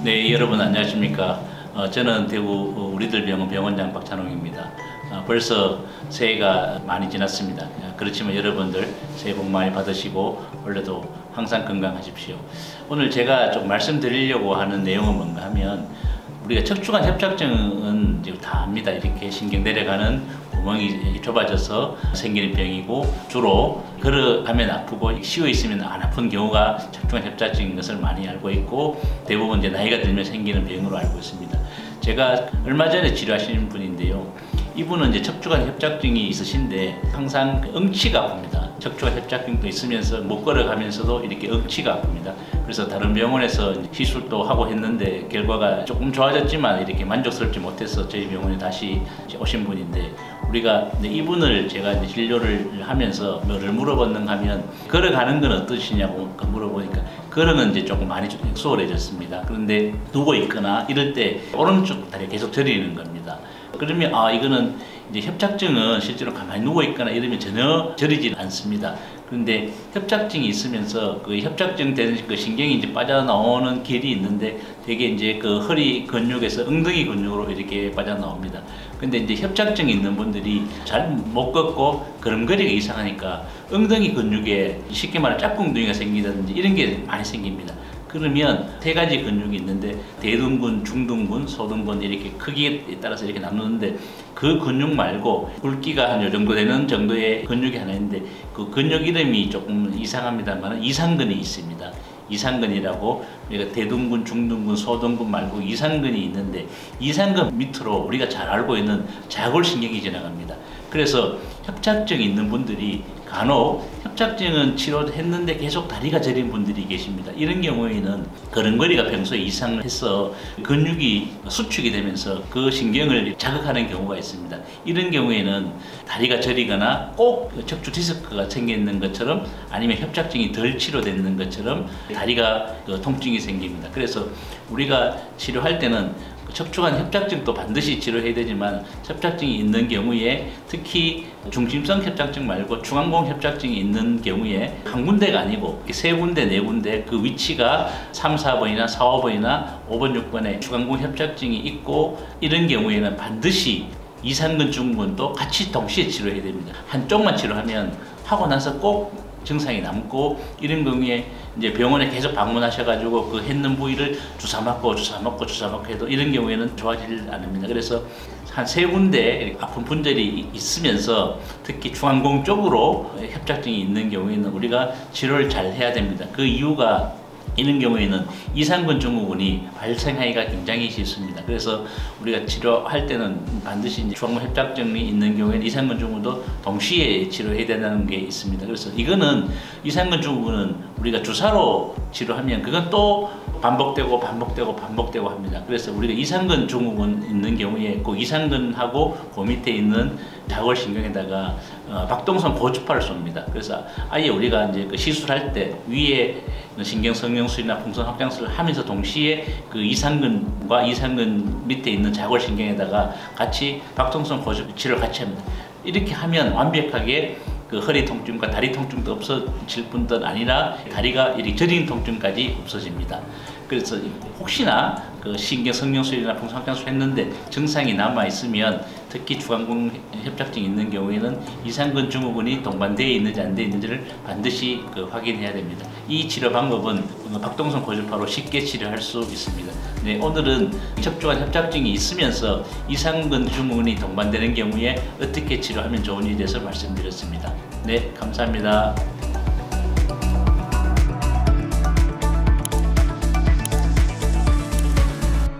네, 여러분 안녕하십니까. 저는 대구 우리들병원 병원장 박찬홍입니다. 벌써 새해가 많이 지났습니다. 그렇지만 여러분들 새해 복 많이 받으시고 올해도 항상 건강하십시오. 오늘 제가 좀 말씀드리려고 하는 내용은 뭔가 하면, 우리가 척추관 협착증은 이제 다 압니다. 이렇게 신경 내려가는 구멍이 좁아져서 생기는 병이고, 주로 걸어가면 아프고 쉬어 있으면 안 아픈 경우가 척추관 협착증인 것을 많이 알고 있고, 대부분 이제 나이가 들면 생기는 병으로 알고 있습니다. 제가 얼마 전에 치료하신 분인데요. 이분은 이제 척추관 협착증이 있으신데 항상 응치가 아픕니다. 척추관 협착증도 있으면서 못 걸어가면서도 이렇게 응치가 아픕니다. 그래서 다른 병원에서 시술도 하고 했는데 결과가 조금 좋아졌지만 이렇게 만족스럽지 못해서 저희 병원에 다시 오신 분인데, 우리가 이분을 제가 이제 진료를 하면서 뭐를 물어봤는가 하면, 걸어가는 건 어떠시냐고 물어보니까 걸어는 이제 조금 많이 좀 수월해졌습니다. 그런데 누워 있거나 이럴 때 오른쪽 다리가 계속 저리는 겁니다. 그러면 이거는 이제 협착증은 실제로 가만히 누워 있거나 이러면 전혀 저리지 않습니다. 그런데 협착증이 있으면서 그 협착증 되는 그 신경이 이제 빠져나오는 길이 있는데, 되게 이제 그 허리 근육에서 엉덩이 근육으로 이렇게 빠져나옵니다. 근데 이제 협착증이 있는 분들이 잘 못 걷고 걸음걸이가 이상하니까 엉덩이 근육에 쉽게 말해 짝꿍둥이가 생기다든지 이런 게 많이 생깁니다. 그러면 세 가지 근육이 있는데, 대둔근, 중둔근, 소둔근 이렇게 크기에 따라서 이렇게 나누는데, 그 근육 말고 굵기가 한 요 정도 되는 정도의 근육이 하나 있는데, 그 근육 이름이 조금 이상합니다만 이상근이 있습니다. 이상근이라고, 우리가 대둔근, 중둔근, 소둔근 말고 이상근이 있는데, 이상근 밑으로 우리가 잘 알고 있는 자골신경이 지나갑니다. 그래서 협착증이 있는 분들이 간혹 협착증은 치료했는데 계속 다리가 저린 분들이 계십니다. 이런 경우에는 걸음걸이가 평소에 이상해서 근육이 수축이 되면서 그 신경을 자극하는 경우가 있습니다. 이런 경우에는 다리가 저리거나 꼭 척추 디스크가 생기는 것처럼, 아니면 협착증이 덜 치료되는 것처럼 다리가 통증이 생깁니다. 그래서 우리가 치료할 때는 척추관 협착증도 반드시 치료해야 되지만, 협착증이 있는 경우에 특히 중심성 협착증 말고 중앙공 협착증이 있는 경우에 한 군데가 아니고 세 군데, 네 군데 그 위치가 3, 4번이나 4, 5번이나 5번, 6번에 중앙공 협착증이 있고, 이런 경우에는 반드시 이상근, 중근도 같이 동시에 치료해야 됩니다. 한쪽만 치료하면 하고 나서 꼭 증상이 남고, 이런 경우에 이제 병원에 계속 방문하셔가지고 그 했는 부위를 주사 맞고 해도 이런 경우에는 좋아지질 않습니다. 그래서 한 세 군데 아픈 분들이 있으면서 특히 중앙공 쪽으로 협착증이 있는 경우에는 우리가 치료를 잘 해야 됩니다. 그 이유가, 이런 경우에는 이상근 증후군이 발생하기가 굉장히 쉽습니다. 그래서 우리가 치료할 때는 반드시 중앙공 협착증이 있는 경우에는 이상근 증후군도 동시에 치료해야 된다는 게 있습니다. 그래서 이거는 이상근 증후군은 우리가 주사로 치료하면 그건 또 반복되고 합니다. 그래서 우리가 이상근 증후군 있는 경우에 그 이상근하고 그 밑에 있는 자골신경에다가 박동선 고주파를 쏩니다. 그래서 아예 우리가 이제 그 시술할 때 위에 신경 성형술이나 풍선 확장술을 하면서 동시에 그 이상근과 이상근 밑에 있는 자골신경에다가 같이 박동선 고주치를 같이 합니다. 이렇게 하면 완벽하게 그 허리 통증과 다리 통증도 없어질 뿐만 아니라 다리가 이렇게 저린 통증까지 없어집니다. 그래서 혹시나 그 신경 성형술이나 풍선확장술 했는데 증상이 남아 있으면, 특히 중앙공 협착증이 있는 경우에는 이상근 증후군이 동반되어 있는지 안 되어 있는지를 반드시 확인해야 됩니다. 이 치료 방법은 박동선 고주파로 쉽게 치료할 수 있습니다. 네, 오늘은 척추관 협착증이 있으면서 이상근 증후군이 동반되는 경우에 어떻게 치료하면 좋은지에 대해서 말씀드렸습니다. 네, 감사합니다.